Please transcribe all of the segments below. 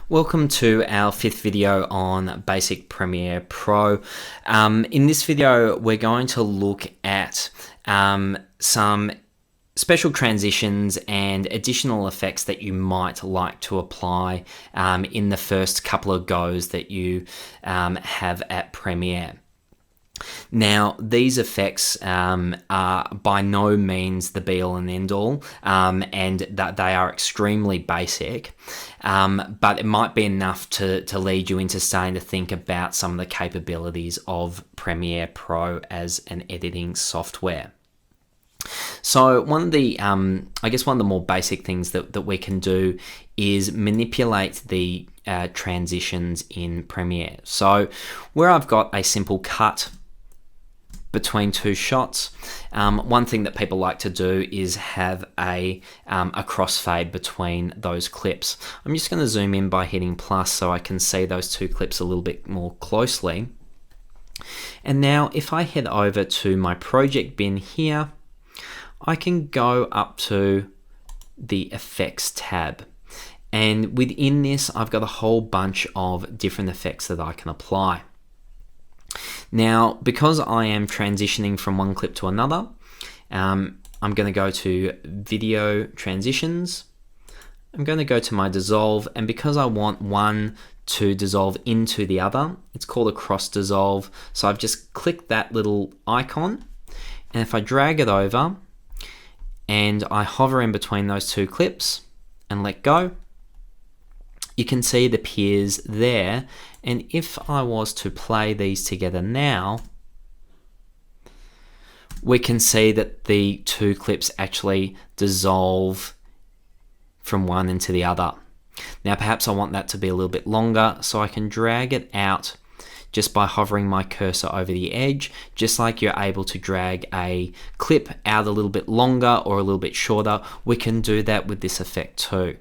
Welcome to our fifth video on Basic Premiere Pro. In this video, we're going to look at some special transitions and additional effects that you might like to apply in the first couple of goes that you have at Premiere. Now, these effects are by no means the be-all and end-all, and that they are extremely basic, but it might be enough to lead you into starting to think about some of the capabilities of Premiere Pro as an editing software. So one of the, I guess one of the more basic things that we can do is manipulate the transitions in Premiere. So where I've got a simple cut between two shots, one thing that people like to do is have a crossfade between those clips. I'm just going to zoom in by hitting plus so I can see those two clips a little bit more closely. And now if I head over to my project bin here, I can go up to the effects tab. And within this, I've got a whole bunch of different effects that I can apply. Now, because I am transitioning from one clip to another, I'm going to go to Video Transitions. I'm going to go to my Dissolve, and because I want one to dissolve into the other, it's called a cross dissolve. So I've just clicked that little icon, and if I drag it over and I hover in between those two clips and let go, you can see it appears there. And if I was to play these together now, we can see that the two clips actually dissolve from one into the other. Now perhaps I want that to be a little bit longer, so I can drag it out just by hovering my cursor over the edge, just like you're able to drag a clip out a little bit longer or a little bit shorter. We can do that with this effect too.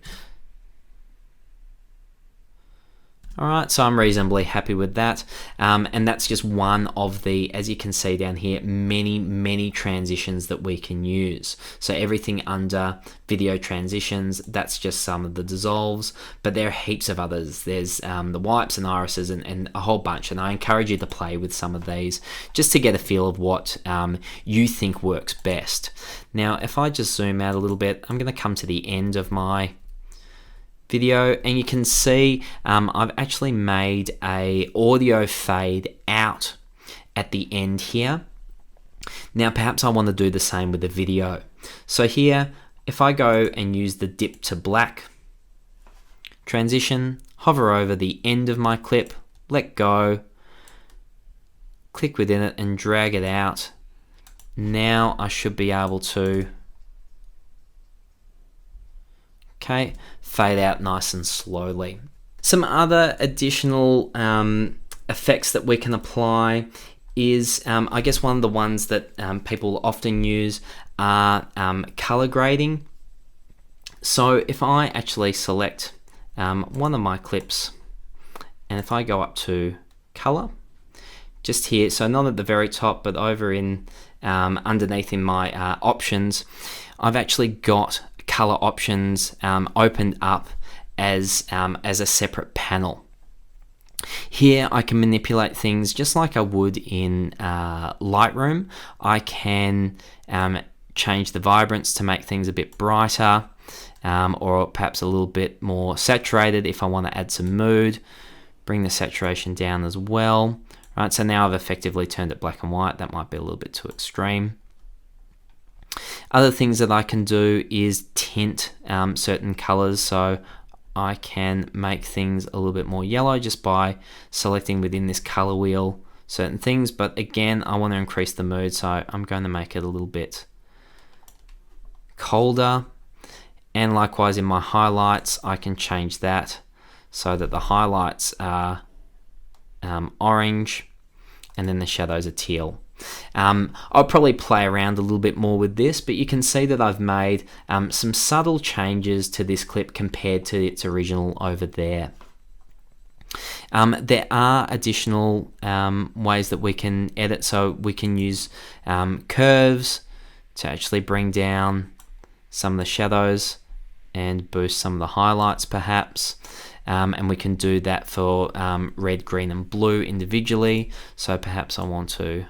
Alright, so I'm reasonably happy with that, and that's just one of the, as you can see down here, many transitions that we can use. So everything under video transitions, that's just some of the dissolves, but there are heaps of others. There's the wipes and irises and a whole bunch, and I encourage you to play with some of these just to get a feel of what you think works best. Now if I just zoom out a little bit, I'm going to come to the end of my video, and you can see I've actually made a audio fade out at the end here. Now perhaps I want to do the same with the video. So here, if I go and use the dip to black transition, hover over the end of my clip, let go, click within it and drag it out, now I should be able to fade out nice and slowly. Some other additional effects that we can apply is, I guess one of the ones that people often use are color grading. So if I actually select one of my clips, and if I go up to color, just here, so not at the very top, but over in underneath in my options, I've actually got color options opened up as a separate panel. Here I can manipulate things just like I would in Lightroom. I can change the vibrance to make things a bit brighter, or perhaps a little bit more saturated if I want to add some mood. Bring the saturation down as well. Right, so now I've effectively turned it black and white. That might be a little bit too extreme. Other things that I can do is tint certain colors, so I can make things a little bit more yellow just by selecting within this color wheel certain things, but again I want to increase the mood, so I'm going to make it a little bit colder. And likewise in my highlights, I can change that so that the highlights are orange and then the shadows are teal. I'll probably play around a little bit more with this, but you can see that I've made some subtle changes to this clip compared to its original over there. There are additional ways that we can edit, so we can use curves to actually bring down some of the shadows and boost some of the highlights perhaps. And we can do that for red, green, and blue individually. So perhaps I want to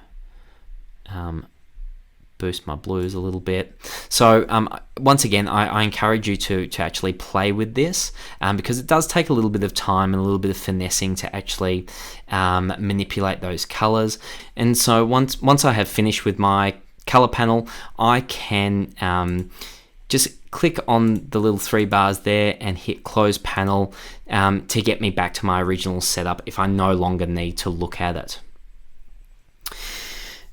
boost my blues a little bit. So once again, I encourage you to actually play with this because it does take a little bit of time and a little bit of finessing to actually manipulate those colors. And so once I have finished with my color panel, I can just click on the little 3 bars there and hit close panel to get me back to my original setup if I no longer need to look at it.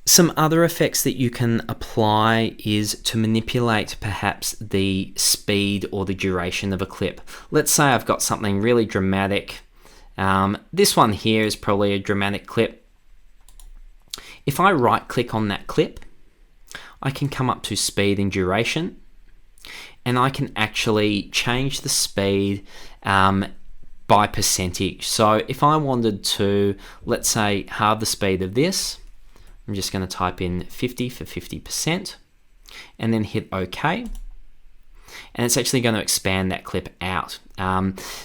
Some other effects that you can apply is to manipulate perhaps the speed or the duration of a clip. Let's say I've got something really dramatic. This one here is probably a dramatic clip. If I right click on that clip, I can come up to speed and duration, and I can actually change the speed by percentage. So if I wanted to, let's say, halve the speed of this, I'm just going to type in 50 for 50% and then hit OK. And it's actually going to expand that clip out.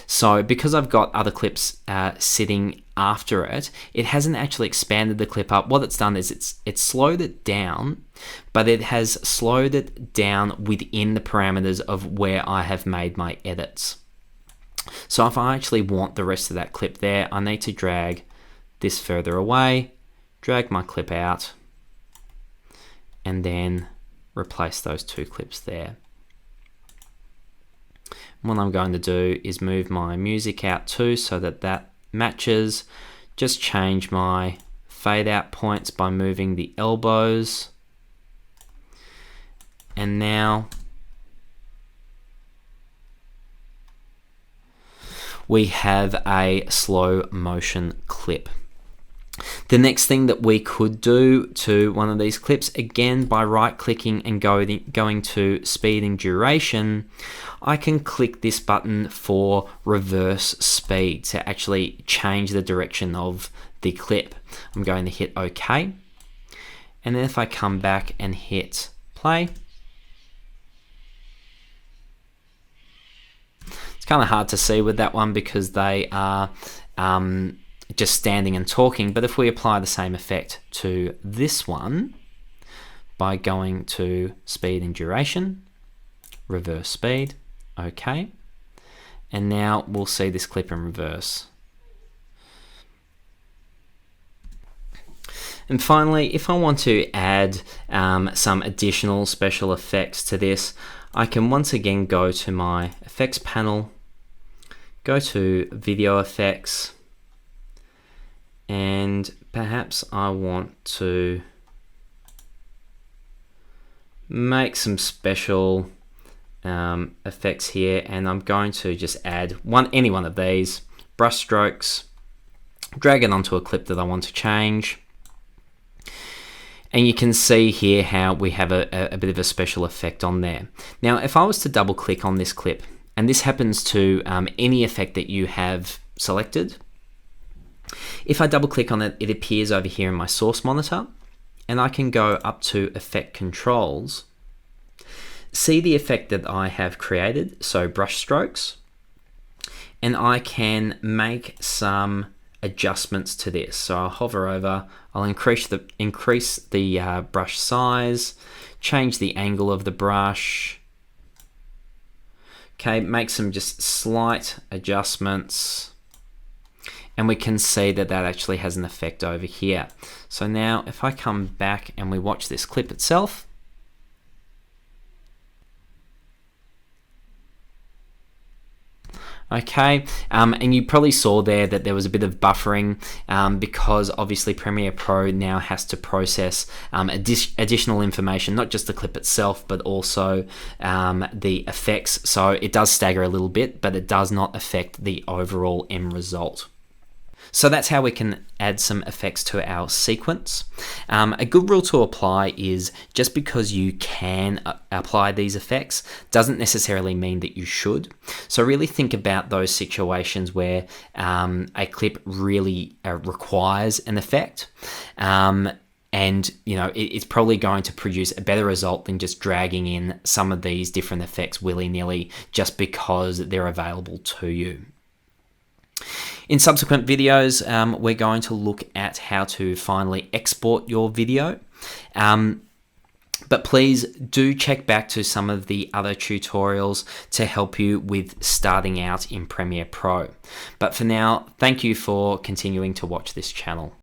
So because I've got other clips sitting after it, it hasn't actually expanded the clip up. What it's done is it's slowed it down, but it has slowed it down within the parameters of where I have made my edits. So if I actually want the rest of that clip there, I need to drag this further away, drag my clip out, and then replace those 2 clips there. What I'm going to do is move my music out too so that that matches. Just change my fade out points by moving the elbows. And now we have a slow motion clip. The next thing that we could do to one of these clips, again by right clicking and going to speed and duration, I can click this button for reverse speed to actually change the direction of the clip. I'm going to hit OK, and then if I come back and hit play, it's kind of hard to see with that one because they are just standing and talking. But if we apply the same effect to this one by going to speed and duration, reverse speed, OK, and now we'll see this clip in reverse. And finally, if I want to add some additional special effects to this, I can once again go to my effects panel, go to video effects, and perhaps I want to make some special effects here, and I'm going to just add any one of these brush strokes, drag it onto a clip that I want to change, and you can see here how we have a bit of a special effect on there. Now if I was to double click on this clip, and this happens to any effect that you have selected, if I double click on it, it appears over here in my source monitor, and I can go up to effect controls, see the effect that I have created, so brush strokes, and I can make some adjustments to this. So I'll hover over, I'll increase the brush size, change the angle of the brush, okay, make some just slight adjustments, and we can see that that actually has an effect over here. So now if I come back and we watch this clip itself, okay, and you probably saw there that there was a bit of buffering because obviously Premiere Pro now has to process additional information, not just the clip itself, but also the effects. So it does stagger a little bit, but it does not affect the overall end result. So that's how we can add some effects to our sequence. A good rule to apply is just because you can apply these effects doesn't necessarily mean that you should. So really think about those situations where a clip really requires an effect. and it's probably going to produce a better result than just dragging in some of these different effects willy-nilly just because they're available to you. In subsequent videos, we're going to look at how to finally export your video. But please do check back to some of the other tutorials to help you with starting out in Premiere Pro. But for now, thank you for continuing to watch this channel.